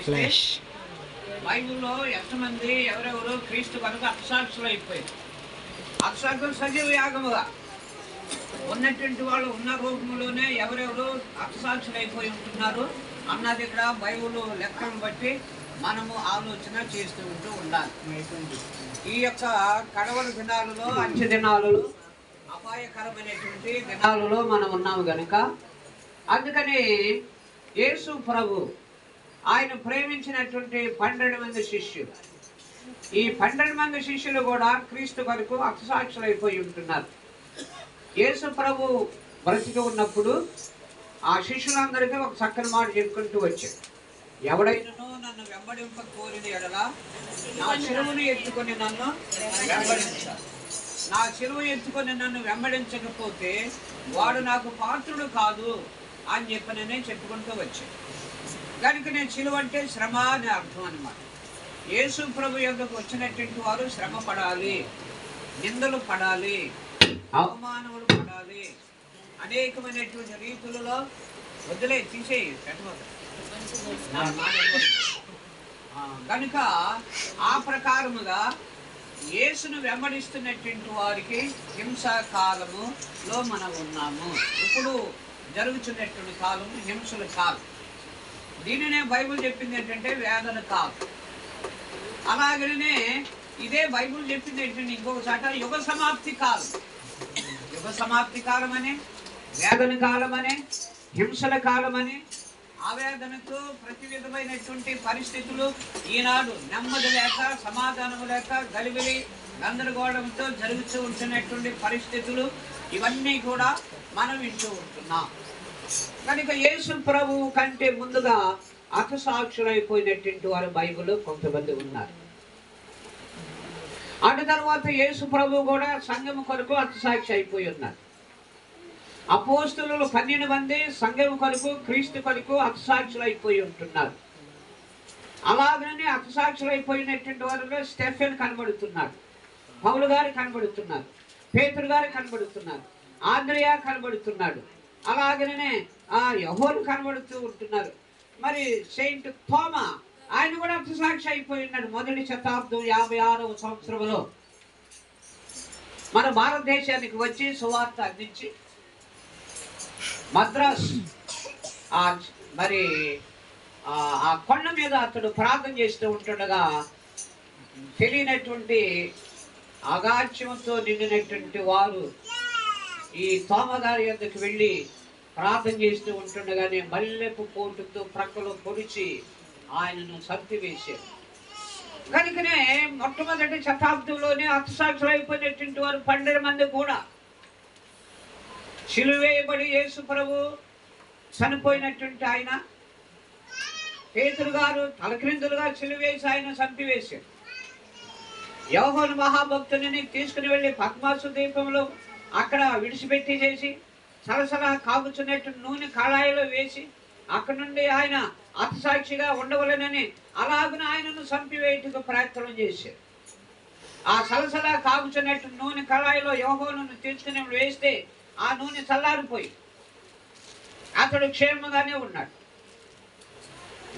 చేస్తే బైబిల్లో ఎంతమంది ఎవరెవరు క్రీస్తు కనుక అక్షాక్షులు అయిపోయారు. అక్షాక్షులు సజీవ యాగముగా ఉన్నటువంటి వాళ్ళు ఉన్న రూపంలోనే ఎవరెవరు అక్షాక్షులు అయిపోయి ఉంటున్నారు అన్నది ఇక్కడ బైబిల్ లెక్కలను బట్టి మనము ఆలోచన చేస్తూ ఉండాలి. ఈ యొక్క కడవరి దినాలలో, అంచె దినాలలో, అపాయకరమైనటువంటి దినాలలో మనం ఉన్నాము గనుక అందుకని యేసు ప్రభు ఆయన ప్రేమించినటువంటి 12 మంది శిష్యులు, ఈ 12 మంది శిష్యులు కూడా క్రీస్తు కొరకు అక్షసాక్షులు అయిపోయి ఉంటున్నారు. యేసు ప్రభు బ్రతికి ఉన్నప్పుడు ఆ శిష్యులందరికీ ఒక చక్కని మాట చెప్పుకుంటూ వచ్చాడు. ఎవడైనా నన్ను వెంబడింప కోరిన ఎడల నా శిలువను ఎత్తుకొని నన్ను వెంబడించాలి. నా శిలువ ఎత్తుకొని నన్ను వెంబడించకపోతే వాడు నాకు పాత్రుడు కాదు అని చెప్పననే చెప్పుకుంటూ వచ్చాడు. కనుక నేను శిలువ అంటే శ్రమ అని అర్థం అన్నమాట. యేసు ప్రభు యొక్కకు వచ్చినటువంటి వారు శ్రమ పడాలి, నిందలు పడాలి, అవమానములు పడాలి, అనేకమైనటువంటి రీతులలో వదిలే తీసేయి కనుక ఆ ప్రకారముగా యేసును వెంబడిస్తున్నటువంటి వారికి హింసాకాలములో మనం ఉన్నాము. ఇప్పుడు జరుగుతున్నటువంటి కాలం హింసల కాలం. దీనినే బైబిల్ చెప్పింది ఏంటంటే వేదన కాలం. అలాగనే ఇదే బైబిల్ చెప్పింది ఏంటంటే ఇంకొక చాట యుగ సమాప్తి కాలం. యుగ సమాప్తి కాలం అనే, వేదన కాలం అనే, హింసల కాలం అనే, ఆవేదనతో ప్రతి విధమైనటువంటి పరిస్థితులు ఈనాడు నెమ్మది లేక, సమాధానము లేక, గలిబిలి గందరగోళంతో జరుగుతూ ఉంటున్నటువంటి పరిస్థితులు ఇవన్నీ కూడా మనం వింటూ ఉంటున్నాం. కనుక యేసు ప్రభువు కంటే ముందుగా హతసాక్షులైపోయినటువంటి వారు బైబిల్లో కొంతమంది ఉన్నారు. అటు తర్వాత యేసు ప్రభువు కూడా సంఘము కొరకు హతసాక్షి అయిపోయి ఉన్నారు. అపోస్తలులు 12 మంది సంఘం కొరకు, క్రీస్తు కొరకు హతసాక్షులు అయిపోయి ఉంటున్నారు. అలాగనే హతసాక్షులు అయిపోయినటువంటి వారిలో స్టెఫెన్ కనబడుతున్నాడు, పౌలు గారు కనబడుతున్నారు, పేతురు గారు కనబడుతున్నారు, ఆంద్రియా కనబడుతున్నాడు, అలాగనే యోహాను కనబడుతూ ఉంటున్నారు. మరి సెయింట్ థోమా ఆయన కూడా హతసాక్షి అయిపోయి ఉన్నాడు. మొదటి శతాబ్దం 56వ సంవత్సరంలో మన భారతదేశానికి వచ్చి సువార్త అందించి మద్రాస్ మరి ఆ కొండ మీద అతడు ప్రార్థన చేస్తూ ఉంటుండగా తెలియనటువంటి అగాధ్యంతో నిండినటువంటి వారు ఈ తోమగారి యొద్దకు వెళ్ళి ప్రార్థన చేస్తూ ఉంటుండగానే మల్లెపు పోటుతో ప్రక్కలో పొడిచి ఆయనను చంపివేశారు. కనుకనే మొట్టమొదటి శతాబ్దంలోనే హతసాక్షులు అయిపోయినటువంటి వారు 12 మంది కూడా సిలువేయబడి యేసు ప్రభు చనిపోయినటువంటి ఆయన, పేతురు గారు తలక్రిందులుగా సిలువేసి ఆయన చంపివేశారు. యోహాను మహాభక్తుని తీసుకుని వెళ్ళి పద్మాసు దీపంలో అక్కడ విడిచిపెట్టి చేసి సరసరా కాగుచున్నట్టు నూనె కళాయిలో వేసి అక్కడ నుండి ఆయన హతసాక్షిగా ఉండవలెనని అలాగున ఆయనను చంపివేయటకు ప్రయత్నం చేశారు. ఆ సలసలా కాగుచున్నట్టు నూనె కళాయిలో యోహానును తీసుకుని వేస్తే ఆ నూనె చల్లారిపోయి అతడు క్షేమంగానే ఉన్నాడు.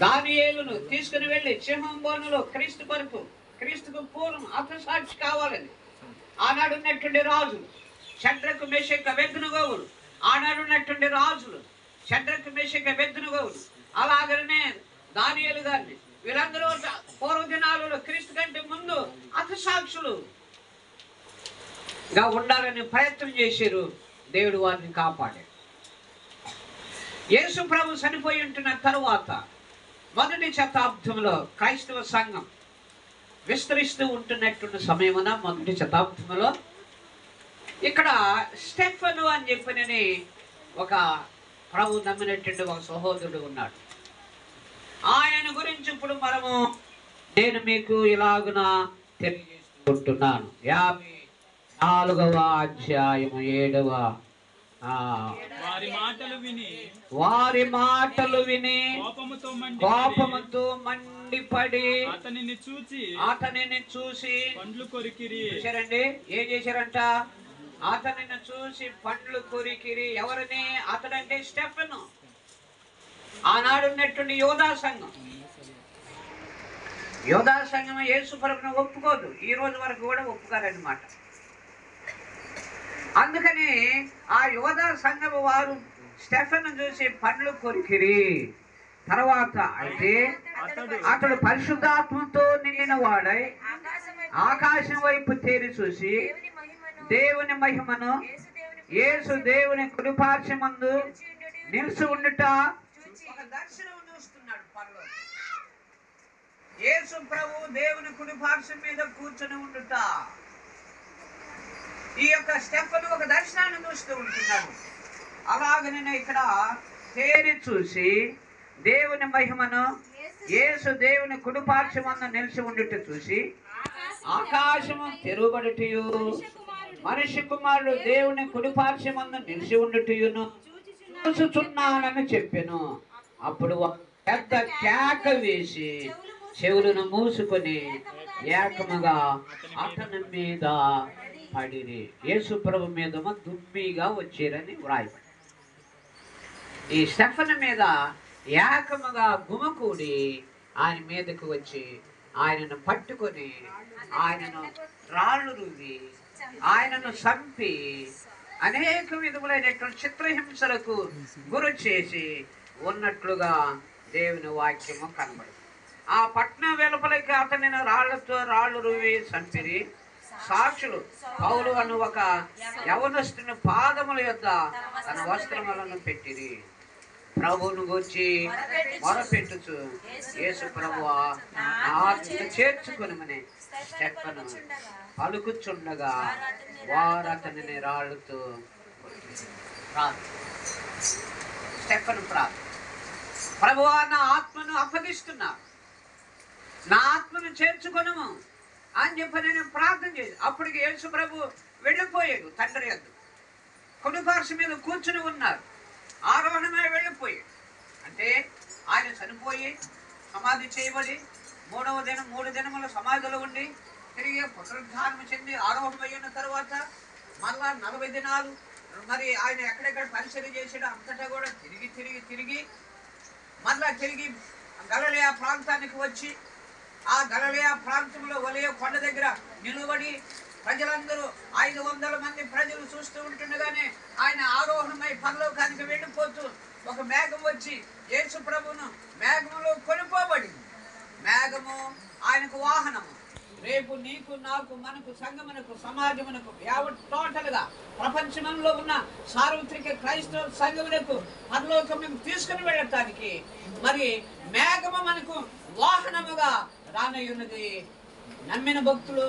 దానియేలును తీసుకుని వెళ్ళి సింహం బోనులో క్రీస్తు కొరకు, క్రీస్తుకు పూర్వం హతసాక్షి కావాలని ఆనాడు ఉన్నటువంటి రాజులు షడ్రకు మెషకు అబేద్నెగోవులు, ఆనాడు ఉన్నటువంటి రాజులు షడ్రకు మెషకు అబేద్నెగోవులు, అలాగనే దానియేలు గారిని వీళ్ళందరూ పూర్వదినాలలో క్రీస్తు కంటే ముందు హతసాక్షులుగా ఉండాలని ప్రయత్నం చేశారు. దేవుడు వారిని కాపాడాడు. యేసు ప్రభు చనిపోయి ఉంటున్న తరువాత మొదటి శతాబ్దంలో క్రైస్తవ సంఘం విస్తరిస్తూ ఉంటున్నటువంటి సమయమున మొదటి శతాబ్దంలో ఇక్కడ స్టెఫెను అని చెప్పినని ఒక ప్రభు నమ్మినటువంటి ఒక సహోదరుడు ఉన్నాడు. ఆయన గురించి ఇప్పుడు నేను మీకు ఇలాగున తెలియజేసుకుంటున్నాను. 54వ అధ్యాయము 7వ వారి మాటలు విని కోపముతో మండిపడి అతనిని చూసి పండ్లు కొరికిరి. చూసారండి ఏం చేశారంట? అతనిని చూసి పండ్లు కొరికిరి. ఎవరిని? అతడంటే స్టెఫెను. ఆనాడు ఉన్నటువంటి యోధా సంఘం యోధా సంఘం యేసు ప్రభువును ఒప్పుకోదు, ఈ రోజు వరకు కూడా ఒప్పుకోరన్నమాట. అందుకని ఆ యోధా సంఘం వారు స్టెఫెను చూసి పండ్లు కొరికిరి. తర్వాత అయితే అతడు పరిశుద్ధాత్మతో నిండిన వాడై ఆకాశం వైపు తేరి చూసి దేవుని మహిమను, యేసు దేవుని కుడిపార్శ్వమందు నిలిచి ఉండుట ఒక దర్శనం చూస్తున్నాడు. పరలోకం యేసు ప్రభు దేవుని కుడిపార్శ్వం మీద కూర్చొని ఉండుట, ఈ యొక్క స్టెఫెను ఒక దర్శనాన్ని చూస్తూ ఉంటున్నాడు. అలాగనే ఇక్కడ తేరి చూసి దేవుని మహిమను, యేసు దేవుని కుడిపార్శ్వమందు నిలిచి ఉండుట చూసి ఆకాశము తెరువబడుటయు మనిషి కుమారుడు దేవుని కుడిపార్శ్వమందు నిలిచి ఉండుటయును చూచుచున్నానని చెప్పెను. అప్పుడు పెద్ద కేక వేసి చెవులను మూసుకొని ఏకముగా అతని మీద పడిరి. యేసు ప్రభు మీద దుమ్మిగా వచ్చారని వ్రాయబడి, ఈ స్టెఫెను మీద ఏకముగా గుమకూడి ఆయన మీదకు వచ్చి ఆయనను పట్టుకొని ఆయనను రాళ్ళు రువి ఆయనను చంపి అనేక విధములైనటువంటి చిత్రహింసలకు గురి చేసి ఉన్నట్లుగా దేవుని వాక్యము కనబడి, ఆ పట్టణం వెలుపలకి అతనిని రాళ్ళు రువి చంపిరి. సాక్షులు పౌలు అను ఒక యవనస్తుని పాదముల యొద్ద తన వస్త్రములను పెట్టిరి. ప్రభువును గూర్చి మొరపెట్టుచు యేసు ప్రభువా నా ఆత్మను చేర్చుకొనుమని స్టెఫెను పలుకుచుండగా వారు అతనిని రాళ్ళతో స్టెఫెను ప్రభువా నా ఆత్మను అప్పగిస్తున్నా, నా ఆత్మను చేర్చుకొనుము అని చెప్పి నేను ప్రార్థన చేసి, అప్పటికి యేసు ప్రభు వెళ్ళిపోయాడు. తండ్రి యొద్ద కుడిపార్శ్వం మీద కూర్చుని ఉన్నారు. ఆరోహణమై వెళ్ళిపోయాడు. అంటే ఆయన చనిపోయి సమాధి చేయబడి 3 దినముల సమాధిలో ఉండి తిరిగి పునరుద్ధానం చెంది ఆరోహణమయ్యిన తర్వాత మళ్ళా 40 దినాలు మరి ఆయన ఎక్కడెక్కడ పరిచర్య చేసాడో అంతటా కూడా తిరిగి మళ్ళా తిరిగి గలిలయ ప్రాంతానికి వచ్చి ఆ గలిలయ ప్రాంతంలో ఒలివ కొండ దగ్గర నిలబడి ప్రజలందరూ 500 మంది ప్రజలు చూస్తూ ఉంటుండగానే ఆయన ఆరోహణమై పరలోకానికి వెళ్ళిపోతూ ఒక మేఘం వచ్చి యేసు ప్రభువును మేఘములో కొనిపోబడింది. మేఘము ఆయనకు వాహనము. రేపు నీకు నాకు మనకు సంఘమునకు సమాజమునకు టోటల్గా ప్రపంచంలో ఉన్న సార్వత్రిక క్రైస్తవ సంఘమునకు పరలోకమునకు తీసుకుని వెళ్ళటానికి మరి మేఘము మనకు వాహనముగా రానయ్యున్నది. నమ్మిన భక్తులు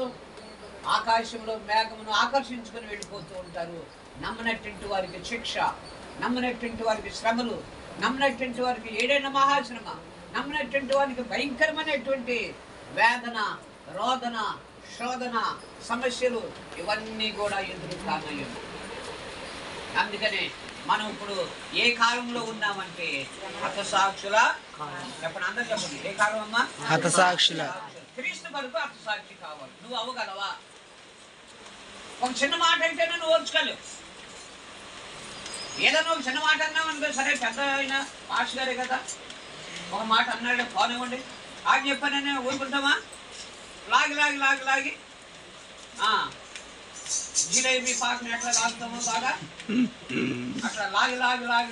ఆకాశంలో మేఘమును ఆకర్షించుకుని వెళ్ళిపోతూ ఉంటారు. నమ్మనటువంటి వారికి శిక్ష, నమ్మనటువంటి వారికి శ్రమలు, నమ్మనటువంటి వారికి ఏడైన మహాశ్రమ, నమ్మనటువంటి వారికి భయంకరమైనటువంటి వేదన, రోదన, శోధన, సమస్యలు ఇవన్నీ కూడా ఎదురు కానయ్యాయి. అందుకనే మనం ఇప్పుడు ఏ కాలంలో ఉన్నామంటే హతసాక్షుల, చెప్పండి అందరు చెప్పండి, ఏ కాలం అమ్మా? హతసాక్షుల. క్రీస్తు కొరకు హతసాక్షి కావాలి. నువ్వు అవ్వగలవా? ఒక చిన్న మాట అయితేనే నువ్వు ఓర్చుకోలేవు. ఏదైనా ఒక చిన్న మాట అన్నావు అనుకో, సరే పెద్ద అయినా పాస్ గారే కదా ఒక మాట అన్నాడు పోనివ్వండి ఆగి చెప్పానని ఊరుకుంటామా? లాగి జిలేబీ పాకని ఎట్లా లాగుతామో బాగా అట్లా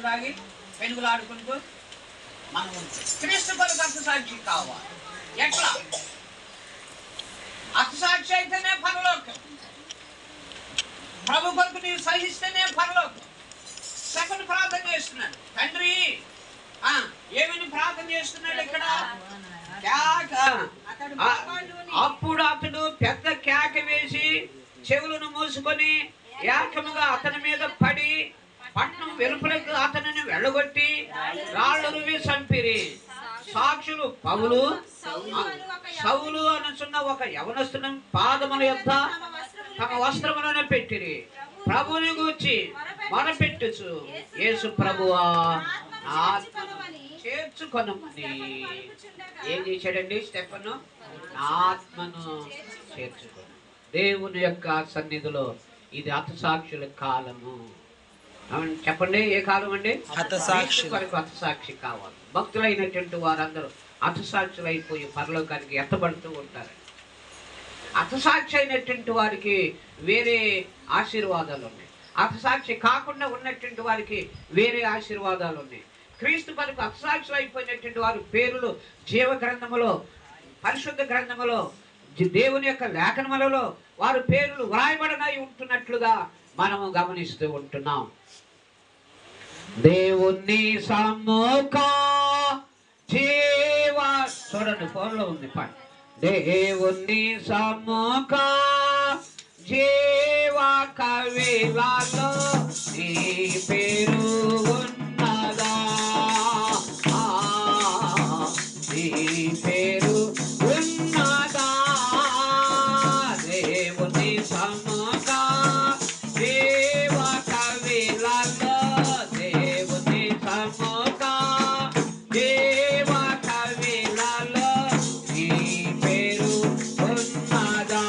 లాగి పెనుగులాడుకుంటూ మనం క్రీస్తు కొరకు హతసాక్షి కావాలి. ఎట్లా? హతసాక్షి అయితేనే పరలోకం. ప్రభు కొరకు నీవు సహిస్తేనే పరలోకం. సెకండ్ ప్రార్థన చేస్తున్నాడు తండ్రి. ఏమని ప్రార్థన చేస్తున్నాడు ఇక్కడ? అప్పుడు అతడు పెద్ద కేక వేసి చెవులను మూసుకొని ఏకముగా అతని మీద పడి పట్నం వెలుపలకు అతనిని వెళ్ళగొట్టి రాళ్ళు రువి చంపిరి. సాక్షులు సౌలు అనుచున్న ఒక యవనస్తుని పాదముల యొద్ద తమ వస్త్రములను పెట్టిరి. ప్రభువుని గూర్చి మొరపెట్టుచు యేసు ప్రభువా చేర్చుకొనమని ఏం చేశాడండి స్టెఫెను? ఆత్మను చేర్చుకొని దేవుని యొక్క సన్నిధిలో ఇది హతసాక్షుల కాలము. చెప్పండి, ఏ కాలం అండి? హతసాక్షి కొరకు హతసాక్షి కావాలి. భక్తులైనటువంటి వారందరూ హతసాక్షులు అయిపోయి పరలోకానికి ఎత్తబడుతూ ఉంటారు. హతసాక్షి అయినటువంటి వారికి వేరే ఆశీర్వాదాలు ఉన్నాయి, హతసాక్షి కాకుండా ఉన్నటువంటి వారికి వేరే ఆశీర్వాదాలు ఉన్నాయి. క్రీస్తు కొరకు హతసాక్షులు అయిపోయినటువంటి వారి పేర్లు జీవ గ్రంథములో, పరిశుద్ధ గ్రంథములో, దేవుని యొక్క లేఖనములలో వారి పేర్లు వ్రాయబడనై ఉంటున్నట్లుగా మనము గమనిస్తూ ఉంటున్నాం. దేవుని సమ్ముఖ జీవ, చూడండి ఫోన్లో ఉంది పాట. దేవుని సమ్ముఖ జీవ కవిలలో నీ పేరు ఉన్నదా, నీ పేరు ఉన్నదా. దేవుని సమ్ముఖ జీవ కవిలలో, దేవుని సమ్ముఖ జీవ కవిలలో నీ పేరు ఉన్నదా,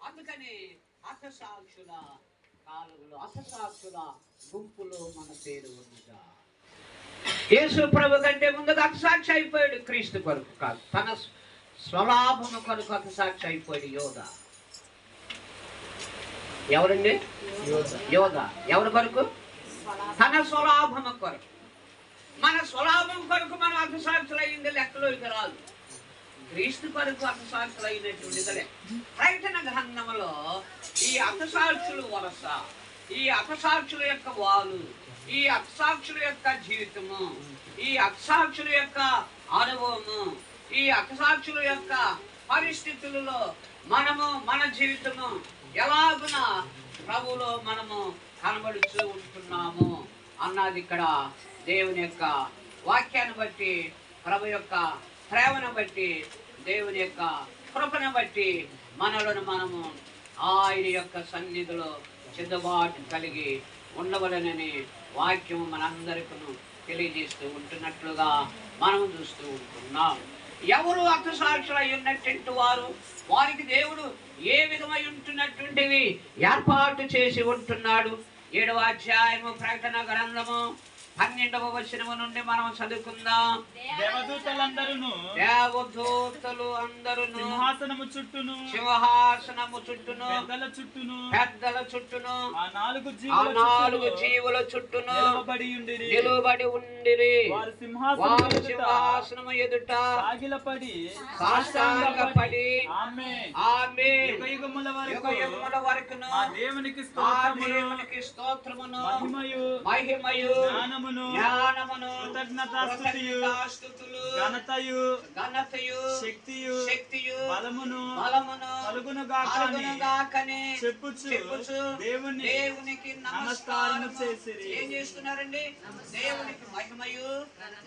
అందుకని హతసాక్షుల కాలువలో, హతసాక్షుల గుంపులో మన పేరు ఉన్నదా. యేసు ప్రభు కంటే ముందుగా హతసాక్షి అయిపోయాడు క్రీస్తు కొరకు కాదు, తన స్వలాభము కొరకు హతసాక్షి అయిపోయాడు యోధ. ఎవరండి? యోధ. ఎవరి కొరకు? తన స్వలాభము కొరకు. మన స్వలాభం కొరకు మనం హతసాక్షులు అయింది లెక్కలోకి రాదు. క్రీస్తు కొరకు హతసాక్షులు అయినటువంటిదలే. ప్రకటన గ్రంథంలో ఈ హతసాక్షుల వరస, ఈ హతసాక్షుల యొక్క వాలు, ఈ హతసాక్షుల యొక్క జీవితము, ఈ హతసాక్షుల యొక్క అనుభవము, ఈ హతసాక్షుల యొక్క పరిస్థితులలో మనము మన జీవితము ఎలాగున ప్రభువులో మనము కనబడుతూ ఉంటున్నాము అన్నది ఇక్కడ దేవుని యొక్క వాక్యాన్ని బట్టి, ప్రభు యొక్క ప్రేమను బట్టి, దేవుని యొక్క కృపను బట్టి మనలను మనము ఆయన యొక్క సన్నిధిలో సిద్ధబాటు కలిగి ఉండవలనని వాక్యం మనందరికీ తెలియజేస్తూ ఉంటున్నట్లుగా మనం చూస్తూ ఉంటున్నాం. ఎవరు హతసాక్షులు అయి ఉన్నటువంటి వారు, వారికి దేవుడు ఏ విధమై ఉంటున్నటువంటివి ఏర్పాటు చేసి ఉంటున్నాడు. 7వ అధ్యాయము ప్రకటన గ్రంథము 12వ వచనము నుండి మనం చదువుకుందాం. దేవదూతలు అందరూ సింహాసనము చుట్టూను పెద్దల చుట్టూను ఆ నాలుగు జీవుల చుట్టూను నిలువబడి ఉండిరి. వారు సింహాసనము ఎదుట సాష్టాంగపడి ఆమేన్ యుగయుగముల వరకును దేవునికి స్తోత్రమును మహిమయు జ్ఞానమును కృతజ్ఞతాస్తుతులు ఘనతయు శక్తియు బలమును కలుగును గాకని చెప్పుచు దేవునికి నమస్కారము చేసిరి. ఏం చేస్తున్నారండి? దేవునికి మహిమయు,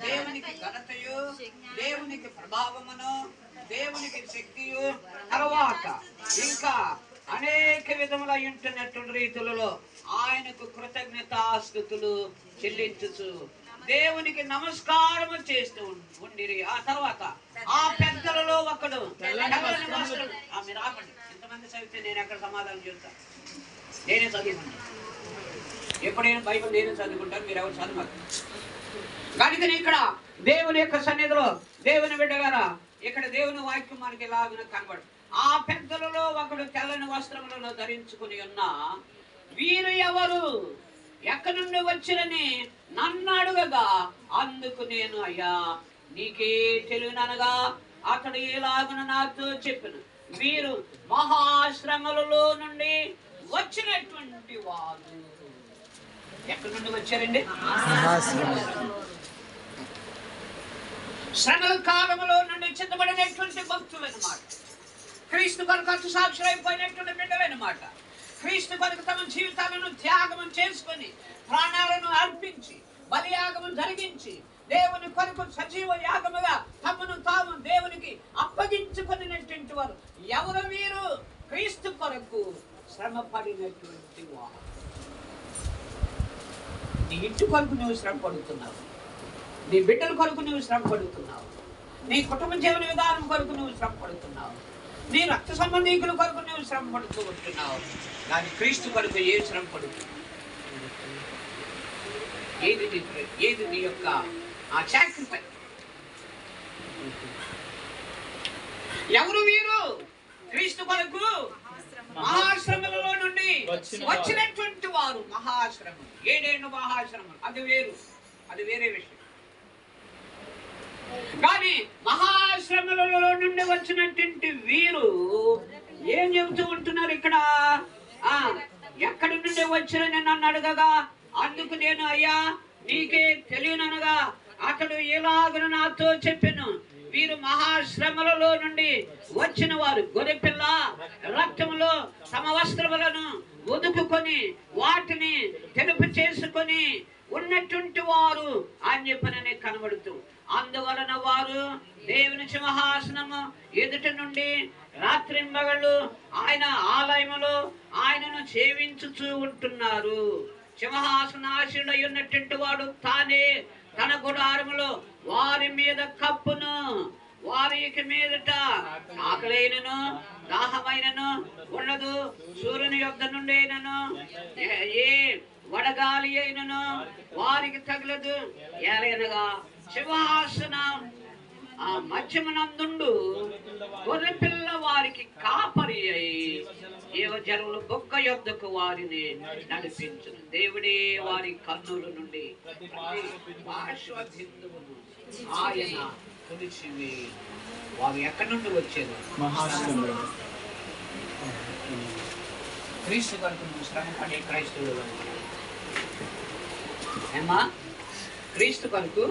దేవునికి ఘనతయు, దేవునికి ప్రభావమును, దేవునికి శక్తియు, తర్వాత ఇంకా అనేక విధముల ఉంటున్నటువంటి రీతులలో ఆయనకు కృతజ్ఞతాస్తుతులు చెల్లించుచు దేవునికి నమస్కారము చేస్తూ ఉండిరి. ఆ తర్వాత ఆ పెద్దలలో ఒకడు మీరు ఆపండి. ఎంతమంది చదివితే నేను ఎక్కడ సమాధానం చెప్తా? నేనే చదువుకుంటాను. ఎప్పుడైనా బైబిల్ నేనే చదువుకుంటాను, మీరు ఎవరు చదవరు. కనుక ఇక్కడ దేవుని యొక్క సన్నిధిలో దేవుని బిడ్డగారా, ఇక్కడ దేవుని వాక్యం మనకి ఎలాగ కనబడు. ఆ పెద్దలలో ఒకడు తెల్లని వస్త్రములను ధరించుకుని ఉన్న వీరు ఎవరు, ఎక్కడి నుండి వచ్చిరని నన్ను అడుగగా, అందుకు నేను అయ్యా నీకే తెలియననగా అతడు ఎలాగను నాతో చెప్పాను, వీరు మహాశ్రమలలో నుండి వచ్చినటువంటి వారు. ఎక్కడి నుండి వచ్చారండి? శ్రమల కాలంలో నుండి చిత్తబడినటువంటి భక్తులు అన్నమాట. క్రీస్తు కొరకు హతసాక్షులైపోయినటువంటి బిడ్డలన్నమాట. క్రీస్తు కొరకు తమ జీవితాలను త్యాగం చేసుకొని, ప్రాణాలను అర్పించి, బలియాగము జరిగించి, దేవుని కొరకు సజీవ యాగముగా తమను తాము దేవునికి అప్పగించుకున్నటువంటి వారు ఎవరు? వీరు క్రీస్తు కొరకు శ్రమ పడినటువంటి వారు. నీ ఇంటి కొరకు నువ్వు శ్రమ పడుతున్నావు, నీ బిడ్డల కొరకు నువ్వు శ్రమ పడుతున్నావు, నీ కుటుంబ జీవన విధానం కొరకు నువ్వు శ్రమ పడుతున్నావు, నీ రక్త సంబంధికుల కొరకు నువ్వు శ్రమ పడుతూ ఉంటున్నావు. కానీ క్రీస్తు కొరకు ఏ శ్రమ పడుతున్నావు? ఏది నీ యొక్క ఆ సాక్రిఫైస్? ఎవరు వీరు? క్రీస్తు కొరకు మహాశ్రమలలో నుండి వచ్చినటువంటి వారు. మహాశ్రమం, 7 మహాశ్రమం, అది వేరు, అది వేరే విషయం. కానీ మహాశ్రమలలో నుండి వచ్చినటువంటి వీరు ఏం చెబుతూ ఉంటున్నారు ఇక్కడ? ఎక్కడి నుండి వచ్చిరని నన్ను అడగగా, అందుకు నేను అయ్యా నీకే తెలియననగా అతడు ఎలాగను నాతో చెప్పెను, వీరు మహాశ్రమలలో నుండి వచ్చిన వారు. గొర్రెపిల్ల రక్తములో తమ వస్త్రములను ఒదుకుకొని వాటిని తెలుపు చేసుకొని ఉన్నటువంటి వారు అని చెప్పనని కనబడుతూ, అందువలన వారు దేవుని సింహాసనము ఎదుట నుండి రాత్రింబగళ్ళు ఆయన ఆలయములో ఆయనను సేవించుచూ ఉంటున్నారు. సింహాసనాశీనుడై ఉన్నటువంటి వాడు తానే తన గుడారములో వారి మీద కప్పును, వారికి మీదట ఆకలైనను దాహమైనను ఉండదు, సూర్యుని యొద్ద నుండి అయినను ఏ వడగాలి అయినను వారికి తగలదు. ఏలైనగా సింహాసనం ఆ మధ్యమునందుండు గొర్రెపిల్ల వారికి కాపరి అయి జీవజనుల బొక్క యొద్దకు వారిని నడిపించును. దేవుడే వారి కన్నుల నుండి బాష్ప బిందువును ఆయన తుడిచివేయును. వారు ఎక్కడి నుండి వచ్చారు? క్రీస్తు కొరకు నువ్వు శ్రమ పడే క్రైస్తవులు ఏమ్మా? క్రీస్తు కొరకు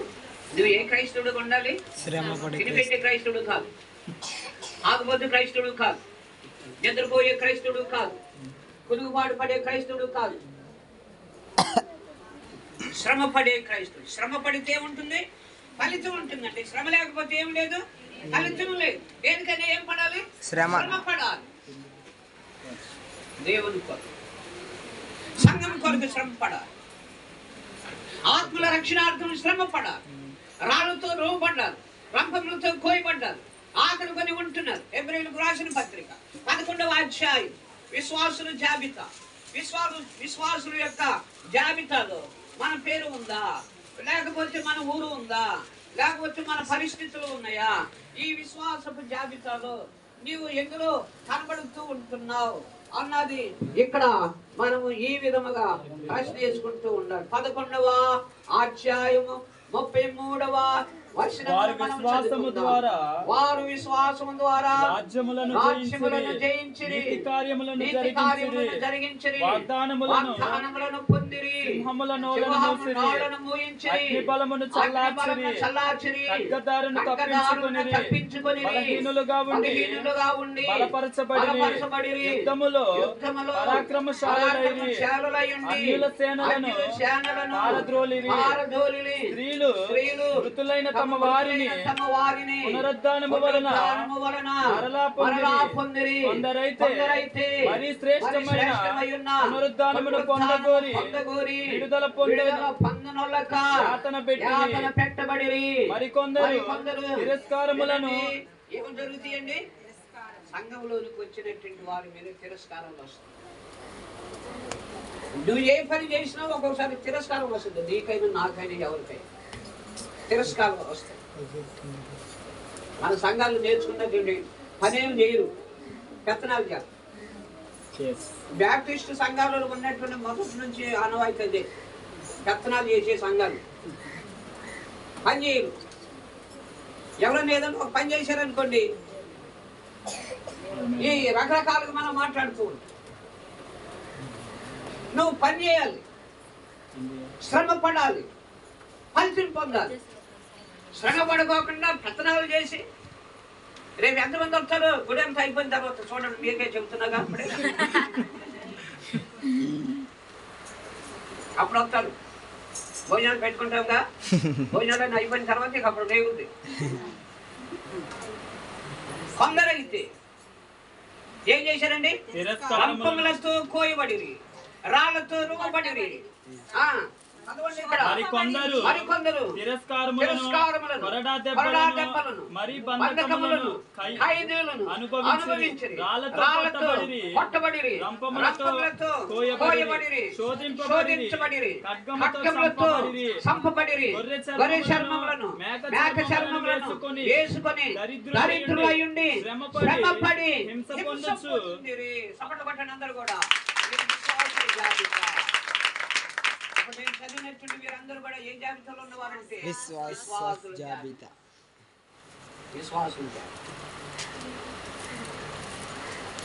నువ్వు ఏ క్రైస్తవుడు ఉండాలి? తినిపెట్టే క్రైస్తవుడు కాదు, ఆగుబోతు క్రైస్తవుడు కాదు, నిద్రపోయే క్రైస్తవుడు కాదు, కుదుగుబాటు పడే క్రైస్తవుడు కాదు, శ్రమ పడే క్రైస్తవుడు. శ్రమ పడితే ఉంటుంది, ఫలితం ఉంటుందండి. శ్రమ లేకపోతే ఏం లేదు, ఫలితం లేదు. దేనికైనా ఏం పడాలి? శ్రమ పడాలి. దేవుని కొరకు, సంఘం కొరకు శ్రమ పడాలి. ఆత్మల రక్షణార్థం శ్రమ పడాలి. రాళ్ళతో రోపడ్డారు, రంపములతో కోయబడ్డారు, ఆకలి కొని ఉంటున్నారు. ఎబ్రాయిలకు రాసిన పత్రిక 11వ అధ్యాయం విశ్వాసుల జాబితా. విశ్వాసుల యొక్క జాబితాలో మన పేరు ఉందా? లేకపోతే మన ఊరు ఉందా? లేకపోతే మన పరిస్థితులు ఉన్నాయా? ఈ విశ్వాసపు జాబితాలో నీవు ఎందులో కనబడుతూ ఉంటున్నావు అన్నది ఇక్కడ మనము ఈ విధముగా ప్రశ్న చేసుకుంటూ ఉండాలి. 11వ అధ్యాయము 33వ వారు విశ్వాసము ద్వారా రాజ్యములను జయించిరి, నీతి కార్యములను జరిగించిరి, వాగ్దానములను పొందిరి, సింహములను మోయించిరి, అగ్నిబలమును చల్లార్చిరి, ఖడ్గదారును తప్పించుకొనిరి, బలహీనులుగా ఉండి బలపరచబడిరి, యుద్ధములో పరాక్రమశాలులైరి, అన్యుల సేనలను పారద్రోలిరి, స్త్రీలు మృతులైన తమ వారిని పునరుద్ధానము వలన మరలా పొందిరి, కొందరైతే మరి శ్రేష్టమైన పునరుద్ధానమును పొందగోరి విడుదల పొందనొల్లక యాతన పెట్టబడిరి, మరికొందరు తిరస్కారములను. ఏం జరుగుతాయండి? సంఘంలోనికి వచ్చినటువంటి వారి మీద తిరస్కారాలు వస్తాయి. నువ్వు ఏ పని చేసినా ఒక్కొక్కసారి తిరస్కారం వస్తుంది. నీకైనా నాకైనా ఎవరికైనా తిరస్కారం వస్తాయి. మన సంఘాలు నేర్చుకున్నటువంటి పనేం చేయరు, పెత్తనాలు చేస్తారు. బ్యాప్టిస్ట్ సంఘాలలో ఉన్నటువంటి మొదటి నుంచి ఆనవాయితీ అదే, పెత్తనాలు చేసే సంఘాలు. పని చేయరు. ఎవరైనా ఏదైనా ఒక పని చేశారనుకోండి, ఈ రకరకాలుగా మనం మాట్లాడుతూ ఉంటాం. నువ్వు పని చేయాలి, శ్రమ పడాలి, ఫలితం పొందాలి. శ్రమ పడుకోకుండా పెత్తనాలు చేసి రేపు ఎంతమంది వస్తారు? గుడి అంతా అయిపోయిన తర్వాత చూడండి, మీకే చెబుతున్నా కాబట్టి అప్పుడు వస్తారు. భోజనాలు పెట్టుకుంటాంగా, భోజనాలు అయిపోయిన తర్వాత ఇక అప్పుడు రేగుద్ది. కొందరైతే ఏం చేశారండి? రంపములతో కోయబడిరి, రాళ్లతో రువ్వబడిరి. మరికొందరు తిరస్కారములను, కొరడా దెబ్బలను, బంధకములను, ఖైదీలను అనుభవించిరి, రాళ్లతో కొట్టబడిరి, రంపములతో కోయబడిరి, శోధించబడిరి, ఖడ్గములతో చంపబడిరి, గొర్రె చర్మములను, మేక చర్మములను వేసుకొని దరిద్రులయుండి శ్రమపడి హింస పొందుచుండిరి. చప్పట్లు కొట్టండి అందరూ కూడా. నేను చదివినట్టు మీరందరూ కూడా ఏ జాబితాలో ఉన్నవారంటే విశ్వాసుల జాబితా.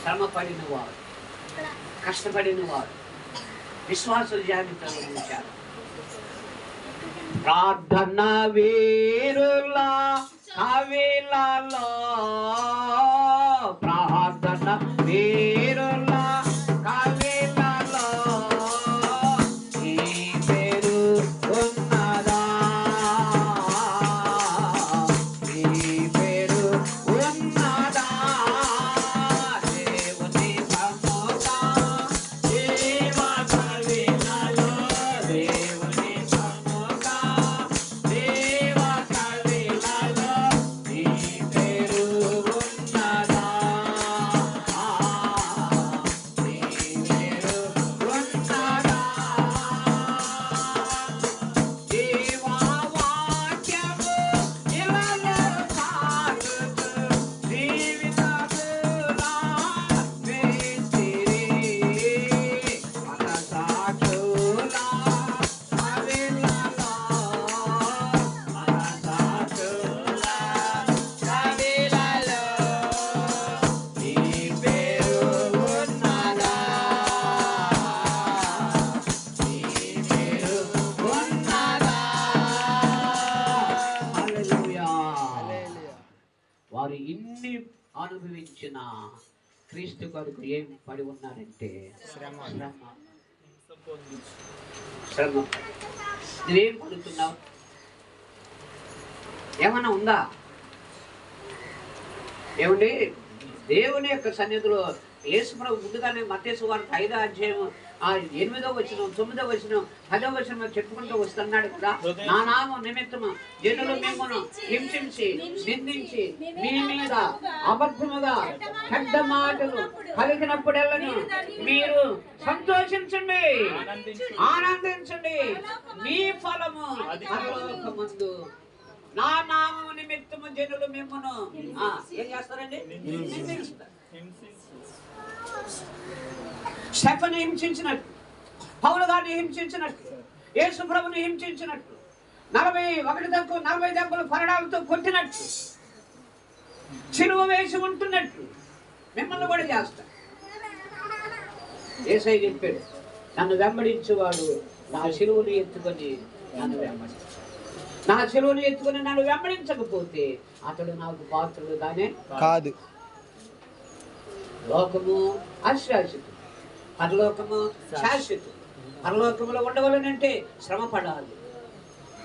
శ్రమ పడిన వారు, కష్టపడిన వారు విశ్వాసుల జాబితాలో ఉంచారు. ప్రార్థన వీరుల కవిలలో, ప్రార్థన వీరుల ఇన్ని అనుభవించిన క్రీస్తు కొరకు ఏం పడి ఉన్నారంటే శ్రమ. నువ్వేం పడుతున్నావు? ఏమన్నా ఉందా? ఏమండి, దేవుని యొక్క సన్నిధిలో యేసుప్రభు ముందుగానే మత్తయి సువార్త 5వ అధ్యాయం 8వ వచనం 9వ వచనం 10వ వచనం చెప్పుకుంటూ వస్తున్నాడు కదా, నా నామం నిమిత్తము జనులు మిమ్మల్ని హింసించి నిందించి మీ మీద అబద్ధముగా చెడ్డ మాటలు పలికినప్పుడెల్లను మీరు సంతోషించండి, ఆనందించండి, మీ ఫలము పరలోకమందు. నా నామము నిమిత్తము జనులు మిమ్మను ఏం చేస్తారండి? స్టెఫెను హింసించినట్టు, పౌలు గారిని హింసించినట్టు, యేసు ప్రభుని హింసించినట్టు, 40 దెబ్బలు కొరడాలతో కొట్టినట్టు, సిలువ వేసి ఉంటున్నట్టు మిమ్మల్ని కూడా చేస్తారు. యేసయ్య చెప్పాడు, నన్ను వెంబడించేవాడు నా సిలువను ఎత్తుకొని నన్ను వెంబడించాడు. నా సిలువను ఎత్తుకొని నన్ను వెంబడించకపోతే అతడు నాకు పాత్రుడు గానే కాదు. లోకము అశాశ్వతం, పరలోకము శాశ్వతం. పరలోకములో ఉండవాలనంటే శ్రమ పడాలి,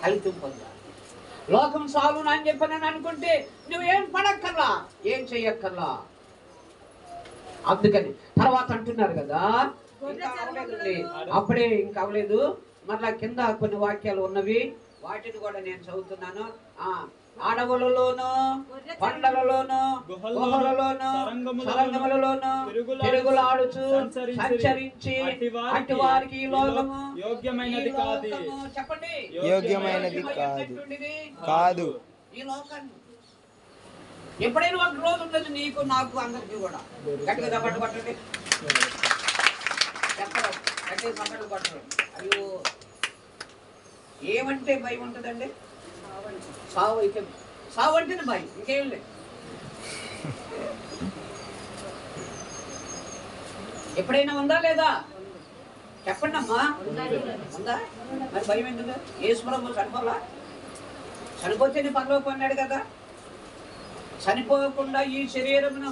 ఫలితం పొందాలి. లోకం సాగును అని చెప్పని అనుకుంటే నువ్వేం పడక్కర్లా, ఏం చెయ్యక్కర్లా. అందుకని తర్వాత అంటున్నారు కదా, ఇంకా అవలేదండి, అప్పుడే ఇంకా అవలేదు, మరలా కింద కొన్ని వాక్యాలు ఉన్నవి, వాటిని కూడా నేను చదువుతున్నాను. అడవులలోను, కొండలలోను, గుహలలోను, సరంగములలోను తిరుగులాడుచు సంచరించి అట్టి వారికి ఈ లోకము యోగ్యమైనది కాదు. చెప్పండి, యోగ్యమైనది కాదు. ఈ లోకాన్ని ఎప్పుడైనా ఒక రోజు ఉండదు నీకు, నాకు, అందరికీ కూడా. గట్టిగా చప్పట్లు కొట్టండి, చెప్పడం గట్టిగా చప్పట్లు కొట్టడం. అయ్యో, ఏమంటే భయం ఉంటుందండి? సావు అయితే, సావు అంటేనే భయం, ఇంకేం లేదు. ఎప్పుడైనా ఉందా లేదా? చెప్పండి అమ్మా, ఉందా? మరి భయం ఎందుకు? యేసు ప్రభు చనిపోలా? చనిపోతేనే పరలోకం అన్నాడు కదా. చనిపోకుండా ఈ శరీరమును,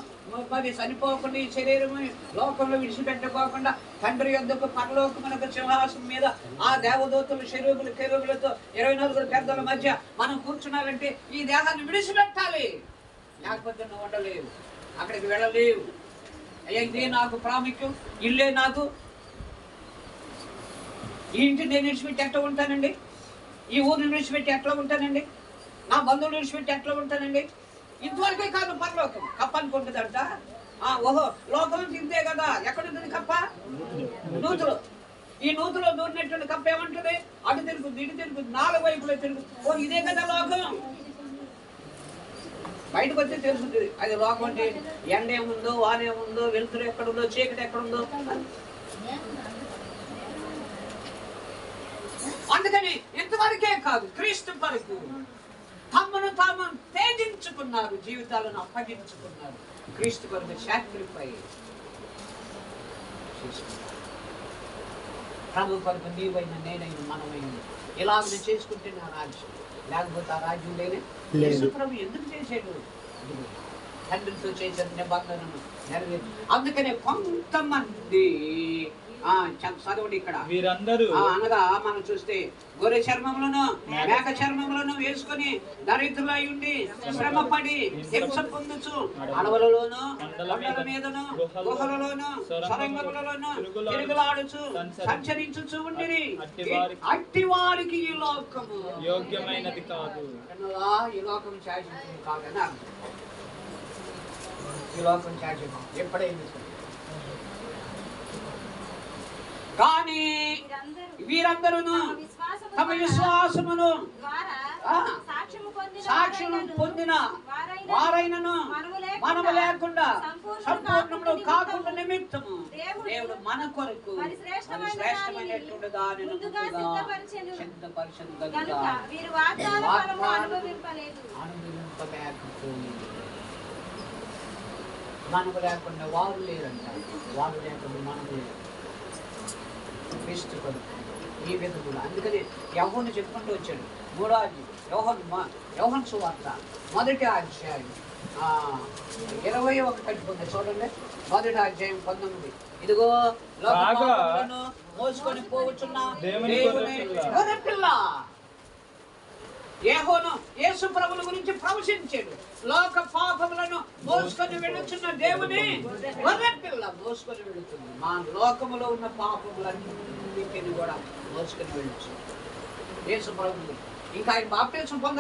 మరి చనిపోకుండా ఈ శరీరము లోకంలో విడిచిపెట్టుకోకుండా తండ్రి యొద్దకు పరలోకమునకు సింహాసనం మీద ఆ దేవదూతలు శరీరులు కెరూబులతో 24 పెద్దల మధ్య మనం కూర్చున్నారంటే ఈ దేహాన్ని విడిచిపెట్టాలి, లేకపోతే నువ్వు ఉండలేవు, అక్కడికి వెళ్ళలేవు. అయ్యా, ఇదే నాకు ప్రాముఖ్యం, ఇల్లే నాకు. ఈ ఇంటిని నేను విడిచిపెట్టి ఎట్లా ఉంటానండి? ఈ ఊరిని విడిచిపెట్టి ఎట్లా ఉంటానండి? నా బంధువులు విడిచిపెట్టి ఎట్లా ఉంటానండి? ఇంతవరకే కాదు పరలోకం. కప్ప అనుకుంటుందంట. ఓహో, లోకం తింటే కదా. ఎక్కడుంటుంది కప్ప? నూతులో. ఈ నూతులో దూరినటువంటి కప్ప ఏమంటుంది? అటు తిరుగుతుంది, ఇటు తిరుగుతుంది, 4 వైపులో తిరుగుతుంది. ఓ, ఇదే కదా లోకం. బయటకు వచ్చి తెలుస్తుంది అది లోకం అంటే. ఎండ ఏముందో, వాన ఏముందో, వెలుతురు ఎక్కడుందో, చీకటి ఎక్కడుందో. అందుకని ఇంతవరకే కాదు, క్రీస్తు వరకు తమను తాము తేజించుకున్నారు, జీవితాలను అప్పగించుకున్నారు, క్రీస్తు కొరకు సాక్రిఫై ప్రభు కొరకు నీవైన నేనైన మనమైన ఇలాగ చేసుకుంటే నా రాజ్యం, లేకపోతే ఆ రాజ్యం లేనే. యేసు ప్రభు ఎందుకు చేశాడు? తండ్రితో చేసిన నిబంధనను నెరవేర్చి. అందుకనే కొంతమంది చదవండి ఇక్కడ, వీరందరూ అనగా మనం చూస్తే గొర్రె చర్మములను మేక చర్మములను వేసుకొని దరిద్రులై ఉండి శ్రమపడి హింస పొందుచు అడవులలోను కొండల మీదను గుహలలోను సొరంగములలోను తిరుగులాడుచు సంచరించుచు ఉండిరి. అట్టి వారికి ఈ లోకము యోగ్యమైనది కాదు. ఈ లోకం శాశ్వతం కాదని అర్థం. ఈ లోకం శాశ్వతం ఎప్పుడైంది కానీ వీరందరూ తమ విశ్వాసమును సాక్ష్యం పొందిన వారైనను మనము లేకుండా సంపూర్ణములు కాకుండా నిమిత్తము దేవుడు మన కొరకు శ్రేష్టమైనటువంటి దానిని సిద్ధపరచను గనుక మనము లేకుండా వారు లేరంట, వారు లేకుండా మనము లేదు. క్రీస్తు కొరకు ఈ విధముగా. అందుకని యోహాను చెప్పుకుంటూ వచ్చాడు. 3వ యోహాను సువార్త 1వ అధ్యాయం 21 కట్టుకుంది చూడండి. 1వ అధ్యాయం 19. ఇదిగో లోక పాపములను మోసుకొని పోవచ్చున్న దేవుని గొర్రెపిల్ల. యోహాను యేసు ప్రభువుల గురించి ప్రవచించాడు. లోక పాపములను మోసుకొని వెళ్ళుచున్న దేవుని గొర్రెపిల్ల మోసుకొని వెళుతుంది. మా లోకములో ఉన్న పాపములన్నింటిని కూడా మోసుకొని వెళ్ళొచ్చు యేసు ప్రభువు. ఇంకా ఆయన బాప్టిజం పొంద